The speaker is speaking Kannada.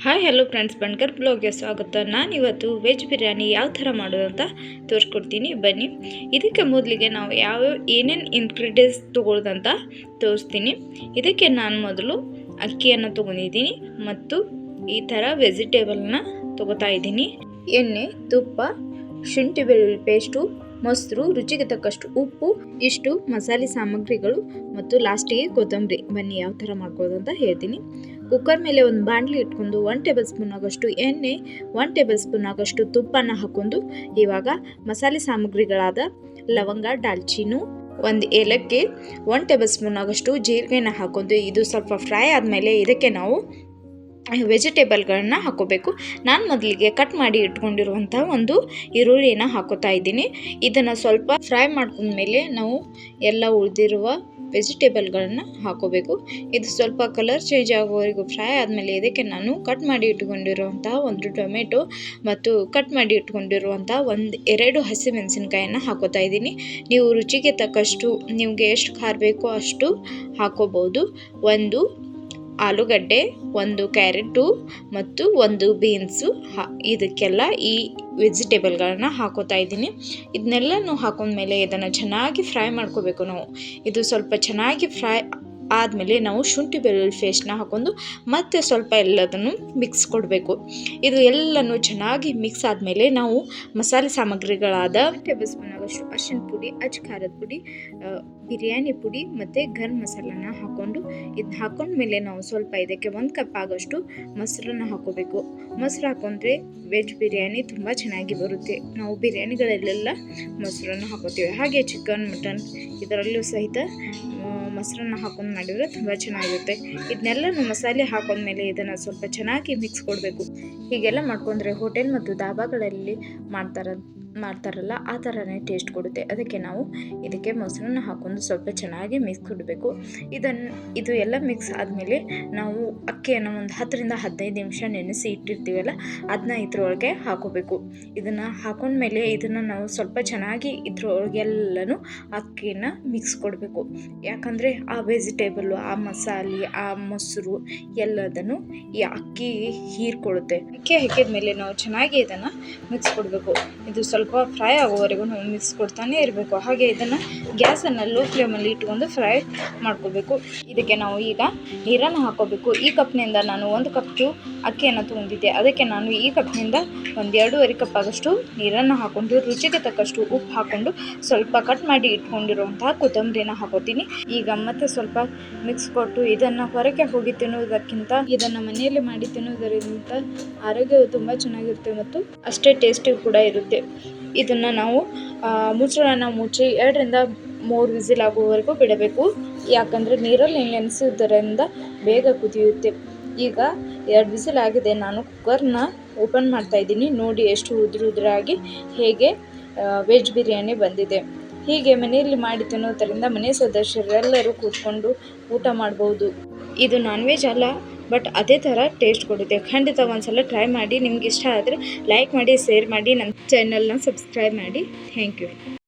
ಹಾಯ್ ಹಲೋ ಫ್ರೆಂಡ್ಸ್, ಬಣ್ಕರ್ ಬ್ಲಾಗ್ಗೆ ಸ್ವಾಗತ. ನಾನಿವತ್ತು ವೆಜ್ ಬಿರಿಯಾನಿ ಯಾವ ಥರ ಮಾಡೋದು ಅಂತ ತೋರಿಸ್ಕೊಡ್ತೀನಿ, ಬನ್ನಿ. ಇದಕ್ಕೆ ಮೊದಲಿಗೆ ನಾವು ಏನೇನು ಇಂಗ್ರೀಡಿಯೆಂಟ್ಸ್ ತೊಗೊಳ್ಳೋದಂತ ತೋರಿಸ್ತೀನಿ. ಇದಕ್ಕೆ ನಾನು ಮೊದಲು ಅಕ್ಕಿಯನ್ನು ತೊಗೊಂಡಿದ್ದೀನಿ ಮತ್ತು ಈ ಥರ ವೆಜಿಟೇಬಲ್ನ ತೊಗೋತಾ ಇದ್ದೀನಿ. ಎಣ್ಣೆ, ತುಪ್ಪ, ಶುಂಠಿ ಬೆಳ್ಳುಳ್ಳಿ ಪೇಸ್ಟು, ಮೊಸರು, ರುಚಿಗೆ ತಕ್ಕಷ್ಟು ಉಪ್ಪು, ಇಷ್ಟು ಮಸಾಲೆ ಸಾಮಗ್ರಿಗಳು ಮತ್ತು ಲಾಸ್ಟಿಗೆ ಕೊತ್ತಂಬರಿ. ಬನ್ನಿ ಯಾವ ಥರ ಮಾಡ್ಕೊಳ್ಳೋದು ಅಂತ ಹೇಳ್ತೀನಿ. ಕುಕ್ಕರ್ ಮೇಲೆ ಒಂದು ಬಾಣಲಿ ಇಟ್ಕೊಂಡು 1 ಟೇಬಲ್ ಸ್ಪೂನ್ ಆಗೋಷ್ಟು ಎಣ್ಣೆ, 1 ಟೇಬಲ್ ಸ್ಪೂನ್ ಆಗೋಷ್ಟು ತುಪ್ಪನ ಹಾಕ್ಕೊಂಡು ಇವಾಗ ಮಸಾಲೆ ಸಾಮಗ್ರಿಗಳಾದ ಲವಂಗ, ದಾಲ್ಚಿನ್ನಿ, 1 ಏಲಕ್ಕಿ, 1 ಟೇಬಲ್ ಸ್ಪೂನ್ ಆಗೋಷ್ಟು ಜೀರಿಗೆನ ಹಾಕ್ಕೊಂಡು ಇದು ಸ್ವಲ್ಪ ಫ್ರೈ ಆದಮೇಲೆ ಇದಕ್ಕೆ ನಾವು ವೆಜಿಟೇಬಲ್ಗಳನ್ನ ಹಾಕೋಬೇಕು. ನಾನು ಮೊದಲಿಗೆ ಕಟ್ ಮಾಡಿ ಇಟ್ಕೊಂಡಿರುವಂಥ ಒಂದು ಈರುಳ್ಳಿನ ಹಾಕೋತಾ ಇದ್ದೀನಿ. ಇದನ್ನು ಸ್ವಲ್ಪ ಫ್ರೈ ಮಾಡ್ಕೊಂಡ್ಮೇಲೆ ನಾವು ಎಲ್ಲ ಉಳಿದಿರುವ ವೆಜಿಟೇಬಲ್ಗಳನ್ನ ಹಾಕೋಬೇಕು. ಇದು ಸ್ವಲ್ಪ ಕಲರ್ ಚೇಂಜ್ ಆಗೋವರೆಗೂ ಫ್ರೈ ಆದಮೇಲೆ ಇದಕ್ಕೆ ನಾನು ಕಟ್ ಮಾಡಿ ಇಟ್ಕೊಂಡಿರುವಂಥ 1 ಟೊಮೆಟೊ ಮತ್ತು ಕಟ್ ಮಾಡಿ ಇಟ್ಕೊಂಡಿರುವಂಥ 2 ಹಸಿಮೆಣಸಿನ್ಕಾಯನ್ನು ಹಾಕೋತಾ ಇದ್ದೀನಿ. ನೀವು ರುಚಿಗೆ ತಕ್ಕಷ್ಟು ನಿಮಗೆ ಎಷ್ಟು ಖಾರ ಬೇಕೋ ಅಷ್ಟು ಹಾಕೋಬಹುದು. 1 ಆಲೂಗಡ್ಡೆ, 1 ಕ್ಯಾರೆಟು ಮತ್ತು 1 ಬೀನ್ಸು ಇದಕ್ಕೆಲ್ಲ ಈ ವೆಜಿಟೇಬಲ್ಗಳನ್ನ ಹಾಕೋತಾ ಇದ್ದೀನಿ. ಇದನ್ನೆಲ್ಲನೂ ಹಾಕೊಂಡ್ಮೇಲೆ ಇದನ್ನು ಚೆನ್ನಾಗಿ ಫ್ರೈ ಮಾಡ್ಕೋಬೇಕು ನಾವು. ಇದು ಸ್ವಲ್ಪ ಚೆನ್ನಾಗಿ ಫ್ರೈ ಆದಮೇಲೆ ನಾವು ಶುಂಠಿ ಬೆಳ್ಳುಳ್ಳಿ ಪೇಸ್ಟ್ನ ಹಾಕೊಂಡು ಮತ್ತೆ ಸ್ವಲ್ಪ ಎಲ್ಲದನ್ನು ಮಿಕ್ಸ್ ಕೊಡಬೇಕು. ಇದು ಎಲ್ಲನೂ ಚೆನ್ನಾಗಿ ಮಿಕ್ಸ್ ಆದಮೇಲೆ ನಾವು ಮಸಾಲೆ ಸಾಮಗ್ರಿಗಳಾದ 1 ಟೇಬಲ್ ಸ್ಪೂನ್ ಆಗೋಷ್ಟು ಅರಿಶಿನ ಪುಡಿ, ಅಚ್ಚ ಖಾರದ ಪುಡಿ, ಬಿರಿಯಾನಿ ಪುಡಿ ಮತ್ತು ಗರಂ ಮಸಾಲನ ಹಾಕ್ಕೊಂಡು ಇದನ್ನ ಹಾಕೊಂಡ್ಮೇಲೆ ನಾವು ಸ್ವಲ್ಪ ಇದಕ್ಕೆ 1 ಕಪ್ ಆಗೋಷ್ಟು ಮೊಸರನ್ನ ಹಾಕೋಬೇಕು. ಮೊಸರು ಹಾಕೊಂಡ್ರೆ ವೆಜ್ ಬಿರಿಯಾನಿ ತುಂಬ ಚೆನ್ನಾಗಿ ಬರುತ್ತೆ. ನಾವು ಬಿರಿಯಾನಿಗಳಲ್ಲೆಲ್ಲ ಮೊಸರನ್ನು ಹಾಕೋತೀವಿ. ಹಾಗೆ ಚಿಕನ್, ಮಟನ್ ಇದರಲ್ಲೂ ಸಹಿತ ಮೊಸರನ್ನ ಹಾಕೊಂಡು ಮಾಡಿದರೆ ತುಂಬ ಚೆನ್ನಾಗಿರುತ್ತೆ. ಇದನ್ನೆಲ್ಲನೂ ಮಸಾಲೆ ಹಾಕೊಂಡ್ಮೇಲೆ ಇದನ್ನು ಸ್ವಲ್ಪ ಚೆನ್ನಾಗಿ ಮಿಕ್ಸ್ ಕೊಡಬೇಕು. ಹೀಗೆಲ್ಲ ಮಾಡ್ಕೊಂಡ್ರೆ ಹೋಟೆಲ್ ಮತ್ತು ಧಾಬಾಗಳಲ್ಲಿ ಮಾಡ್ತಾರಲ್ಲ ಆ ಥರನೇ ಟೇಸ್ಟ್ ಕೊಡುತ್ತೆ. ಅದಕ್ಕೆ ನಾವು ಇದಕ್ಕೆ ಮೊಸರನ್ನ ಹಾಕೊಂಡು ಸ್ವಲ್ಪ ಚೆನ್ನಾಗಿ ಮಿಕ್ಸ್ ಕೊಡಬೇಕು. ಇದು ಎಲ್ಲ ಮಿಕ್ಸ್ ಆದಮೇಲೆ ನಾವು ಅಕ್ಕಿಯನ್ನು ಒಂದು 10 ರಿಂದ 15 ನಿಮಿಷ ನೆನೆಸಿ ಇಟ್ಟಿರ್ತೀವಲ್ಲ ಅದನ್ನ ಇದ್ರೊಳಗೆ ಹಾಕೋಬೇಕು. ಇದನ್ನು ಹಾಕೊಂಡ್ಮೇಲೆ ಇದನ್ನು ನಾವು ಸ್ವಲ್ಪ ಚೆನ್ನಾಗಿ ಇದ್ರೊಳಗೆಲ್ಲನೂ ಅಕ್ಕಿನ ಮಿಕ್ಸ್ ಕೊಡಬೇಕು. ಯಾಕಂದರೆ ಆ ವೆಜಿಟೇಬಲ್ಲು, ಆ ಮಸಾಲೆ, ಆ ಮೊಸರು ಎಲ್ಲದನ್ನು ಈ ಅಕ್ಕಿ ಹೀರ್ಕೊಳ್ಳುತ್ತೆ. ಅಕ್ಕಿ ಹಾಕಿದ ಮೇಲೆ ನಾವು ಚೆನ್ನಾಗಿ ಇದನ್ನು ಮಿಕ್ಸ್ ಕೊಡಬೇಕು. ಇದು ಸ್ವಲ್ಪ ಫ್ರೈ ಆಗೋವರೆಗೂ ನಾವು ಮಿಕ್ಸ್ ಕೊಡ್ತಾನೆ ಇರಬೇಕು. ಹಾಗೆ ಇದನ್ನು ಗ್ಯಾಸನ್ನು ಲೋ ಫ್ಲೇಮಲ್ಲಿ ಇಟ್ಕೊಂಡು ಫ್ರೈ ಮಾಡ್ಕೋಬೇಕು. ಇದಕ್ಕೆ ನಾವು ಈಗ ನೀರನ್ನು ಹಾಕೋಬೇಕು. ಈ ಕಪ್ನಿಂದ ನಾನು 1 ಕಪ್ಪು ಅಕ್ಕಿಯನ್ನು ತೊಗೊಂಡಿದ್ದೆ. ಅದಕ್ಕೆ ನಾನು ಈ ಕಪ್ನಿಂದ 2.5 ಕಪ್ ಆಗೋಷ್ಟು ನೀರನ್ನು ಹಾಕ್ಕೊಂಡು ರುಚಿಗೆ ತಕ್ಕಷ್ಟು ಉಪ್ಪು ಹಾಕ್ಕೊಂಡು ಸ್ವಲ್ಪ ಕಟ್ ಮಾಡಿ ಇಟ್ಕೊಂಡಿರುವಂತಹ ಕೊತ್ತಂಬರಿನ ಹಾಕೋತೀನಿ. ಈಗ ಮತ್ತೆ ಸ್ವಲ್ಪ ಮಿಕ್ಸ್ ಕೊಟ್ಟು ಇದನ್ನು ಹೊರಗೆ ಹೋಗಿ ತಿನ್ನುವುದಕ್ಕಿಂತ ಇದನ್ನು ಮನೆಯಲ್ಲಿ ಮಾಡಿ ತಿನ್ನುವುದರಿಂದ ಆರೋಗ್ಯವು ತುಂಬ ಚೆನ್ನಾಗಿರುತ್ತೆ ಮತ್ತು ಅಷ್ಟೇ ಟೇಸ್ಟಿ ಕೂಡ ಇರುತ್ತೆ. ಇದನ್ನು ನಾವು ಮುಚ್ಚಳನ ಮುಚ್ಚಿ 2 ರಿಂದ 3 ವಿಸಿಲ್ ಆಗುವವರೆಗೂ ಬಿಡಬೇಕು. ಯಾಕಂದರೆ ನೀರಲ್ಲಿ ನೆನೆಸುವುದರಿಂದ ಬೇಗ ಕುದಿಯುತ್ತೆ. ಈಗ 2 ವಿಸಿಲ್ ಆಗಿದೆ. ನಾನು ಕುಕ್ಕರ್ನ ಓಪನ್ ಮಾಡ್ತಾ ಇದ್ದೀನಿ. ನೋಡಿ ಎಷ್ಟು ಉದುರಾಗಿ ಹೇಗೆ ವೆಜ್ ಬಿರಿಯಾನಿ ಬಂದಿದೆ. ಹೀಗೆ ಮನೆಯಲ್ಲಿ ಮಾಡಿ ತಿನ್ನೋದರಿಂದ ಮನೆ ಸದಸ್ಯರೆಲ್ಲರೂ ಕೂತ್ಕೊಂಡು ಊಟ ಮಾಡ್ಬೋದು. ಇದು ನಾನ್ ವೆಜ್ ಅಲ್ಲ, ಬಟ್ ಅದೇ ಥರ ಟೇಸ್ಟ್ ಕೊಡುತ್ತೆ. ಖಂಡಿತ ಒಂದ್ಸಲ ಟ್ರೈ ಮಾಡಿ. ನಿಮ್ಗೆ ಇಷ್ಟ ಆದರೆ ಲೈಕ್ ಮಾಡಿ, ಶೇರ್ ಮಾಡಿ, ನನ್ನ ಚಾನಲ್ನ ಸಬ್ಸ್ಕ್ರೈಬ್ ಮಾಡಿ. Thank you.